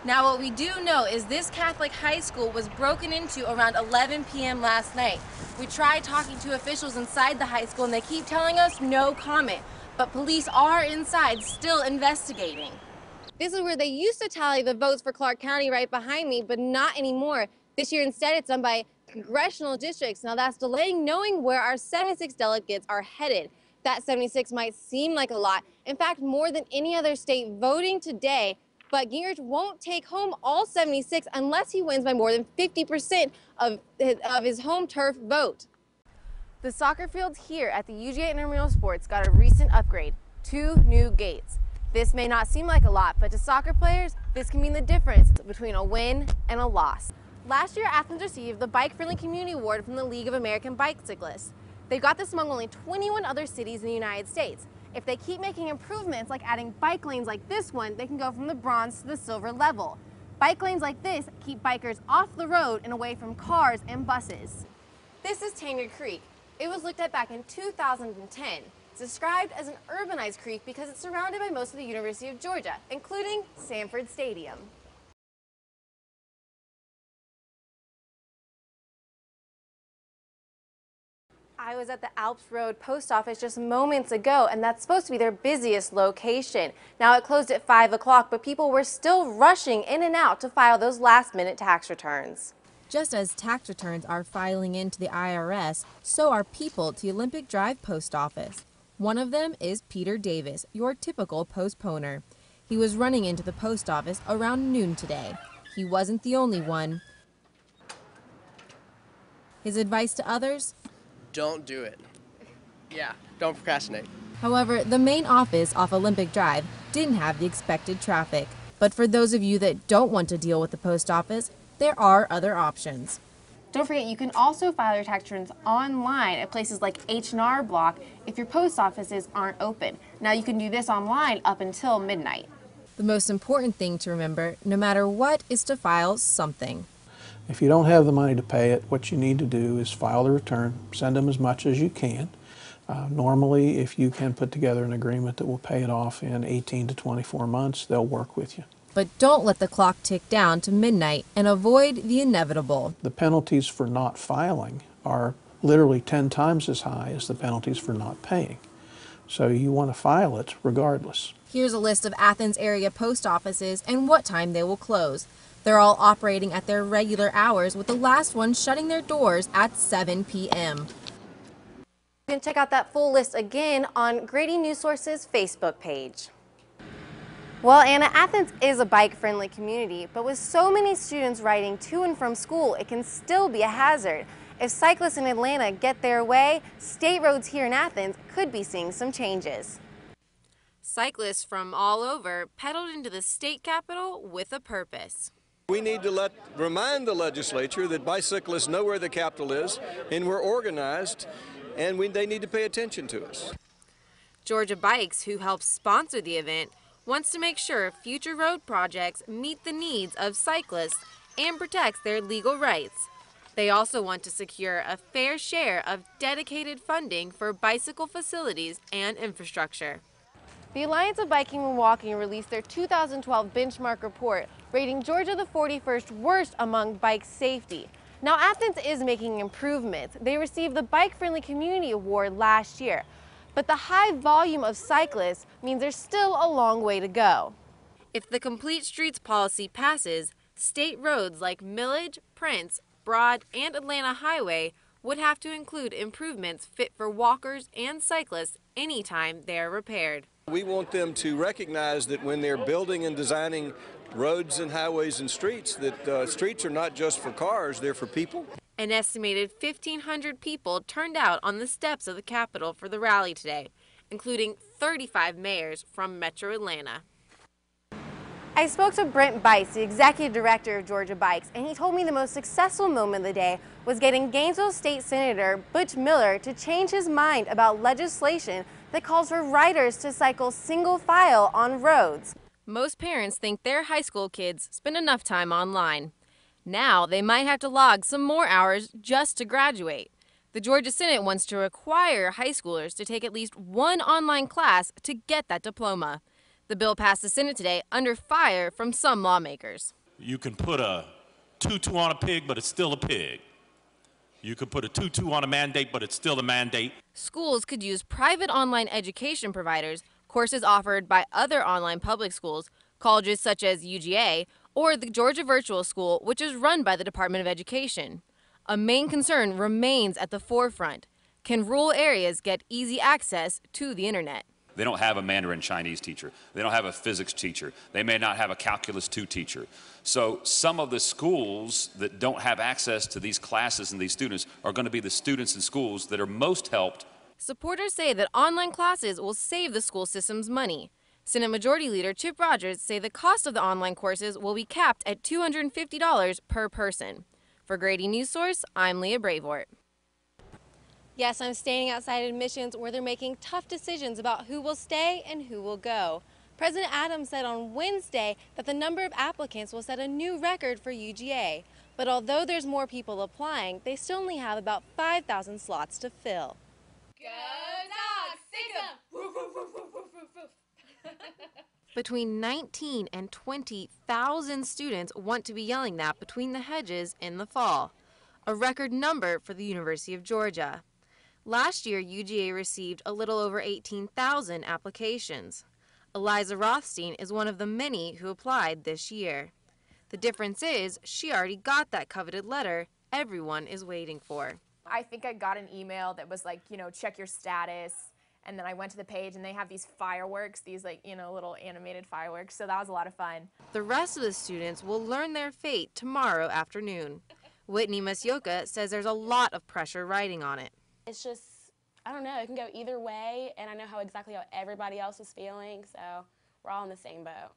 Now what we do know is this Catholic high school was broken into around 11 p.m. last night. We tried talking to officials inside the high school and they keep telling us no comment, but police are inside still investigating. This is where they used to tally the votes for Clark County right behind me, but not anymore. This year instead it's done by congressional districts. Now that's delaying knowing where our 76 delegates are headed. That 76 might seem like a lot. In fact, more than any other state voting today, but Gingrich won't take home all 76 unless he wins by more than 50% of his home turf vote. The soccer fields here at the UGA Intramural Sports got a recent upgrade, 2 new gates. This may not seem like a lot, but to soccer players, this can mean the difference between a win and a loss. Last year, Athens received the Bike Friendly Community Award from the League of American Bicyclists. They got this among only 21 other cities in the United States. If they keep making improvements like adding bike lanes like this one, they can go from the bronze to the silver level. Bike lanes like this keep bikers off the road and away from cars and buses. This is Tanger Creek. It was looked at back in 2010. It's described as an urbanized creek because it's surrounded by most of the University of Georgia, including Sanford Stadium. I was at the Alps Road post office just moments ago, and that's supposed to be their busiest location. Now it closed at 5 o'clock, but people were still rushing in and out to file those last-minute tax returns. Just as tax returns are filing into the IRS, so are people to the Olympic Drive post office. One of them is Peter Davis, your typical postponer. He was running into the post office around noon today. He wasn't the only one. His advice to others? Don't do it. Yeah, don't procrastinate. However, the main office off Olympic Drive didn't have the expected traffic. But for those of you that don't want to deal with the post office, there are other options. Don't forget, you can also file your tax returns online at places like H&R Block if your post offices aren't open. Now you can do this online up until midnight. The most important thing to remember, no matter what, is to file something. If you don't have the money to pay it, what you need to do is file the return, send them as much as you can. Normally, if you can put together an agreement that will pay it off in 18 to 24 months, they'll work with you. But don't let the clock tick down to midnight and avoid the inevitable. The penalties for not filing are literally 10 times as high as the penalties for not paying. So you want to file it regardless. Here's a list of Athens area post offices and what time they will close. They're all operating at their regular hours, with the last one shutting their doors at 7 p.m. You can check out that full list again on Grady News Source's Facebook page. Well, Anna, Athens is a bike-friendly community, but with so many students riding to and from school, it can still be a hazard. If cyclists in Atlanta get their way, state roads here in Athens could be seeing some changes. Cyclists from all over pedaled into the state capitol with a purpose. We need to remind the legislature that bicyclists know where the Capitol is, and we're organized, and they need to pay attention to us. Georgia Bikes, who helps sponsor the event, wants to make sure future road projects meet the needs of cyclists and protects their legal rights. They also want to secure a fair share of dedicated funding for bicycle facilities and infrastructure. The Alliance of Biking and Walking released their 2012 benchmark report, rating Georgia the 41st worst among bike safety. Now, Athens is making improvements. They received the Bike Friendly Community Award last year. But the high volume of cyclists means there's still a long way to go. If the Complete Streets policy passes, state roads like Millage, Prince, Broad, and Atlanta Highway would have to include improvements fit for walkers and cyclists anytime they are repaired. We want them to recognize that when they're building and designing roads and highways and streets, that streets are not just for cars, they're for people. An estimated 1,500 people turned out on the steps of the Capitol for the rally today, including 35 mayors from Metro Atlanta. I spoke to Brent Bice, the executive director of Georgia Bikes, and he told me the most successful moment of the day was getting Gainesville State Senator Butch Miller to change his mind about legislation that calls for riders to cycle single file on roads. Most parents think their high school kids spend enough time online. Now they might have to log some more hours just to graduate. The Georgia Senate wants to require high schoolers to take at least one online class to get that diploma. The bill passed the Senate today under fire from some lawmakers. You can put a tutu on a pig, but it's still a pig. You could put a tutu on a mandate, but it's still a mandate. Schools could use private online education providers, courses offered by other online public schools, colleges such as UGA, or the Georgia Virtual School, which is run by the Department of Education. A main concern remains at the forefront. Can rural areas get easy access to the internet? They don't have a Mandarin Chinese teacher. They don't have a physics teacher. They may not have a Calculus 2 teacher. So some of the schools that don't have access to these classes and these students are going to be the students in schools that are most helped. Supporters say that online classes will save the school system's money. Senate Majority Leader Chip Rogers say the cost of the online courses will be capped at $250 per person. For Grady News Source, I'm Leah Breevoort. Yes, I'm standing outside admissions where they're making tough decisions about who will stay and who will go. President Adams said on Wednesday that the number of applicants will set a new record for UGA. But although there's more people applying, they still only have about 5,000 slots to fill. Go dogs, sick 'em. Between 19 and 20,000 students want to be yelling that between the hedges in the fall, a record number for the University of Georgia. Last year, UGA received a little over 18,000 applications. Eliza Rothstein is one of the many who applied this year. The difference is she already got that coveted letter everyone is waiting for. I think I got an email that was like, check your status. And then I went to the page and they have these fireworks, these little animated fireworks. So that was a lot of fun. The rest of the students will learn their fate tomorrow afternoon. Whitney Masyoka says there's a lot of pressure riding on it. It's just, I don't know, it can go either way, and I know exactly how everybody else is feeling, so we're all in the same boat.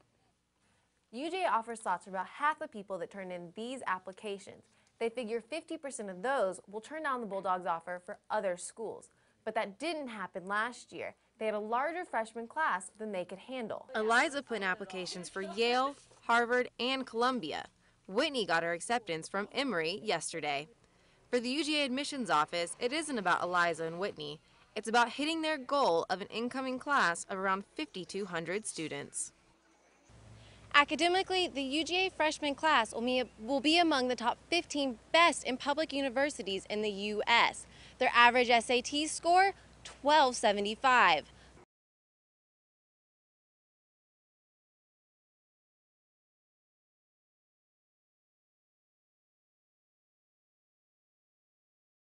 UGA offers slots for about half the people that turn in these applications. They figure 50% of those will turn down the Bulldogs' offer for other schools. But that didn't happen last year. They had a larger freshman class than they could handle. Eliza put in applications for Yale, Harvard, and Columbia. Whitney got her acceptance from Emory yesterday. For the UGA admissions office, it isn't about Eliza and Whitney. It's about hitting their goal of an incoming class of around 5,200 students. Academically, the UGA freshman class will be among the top 15 best in public universities in the U.S. Their average SAT score, 1275.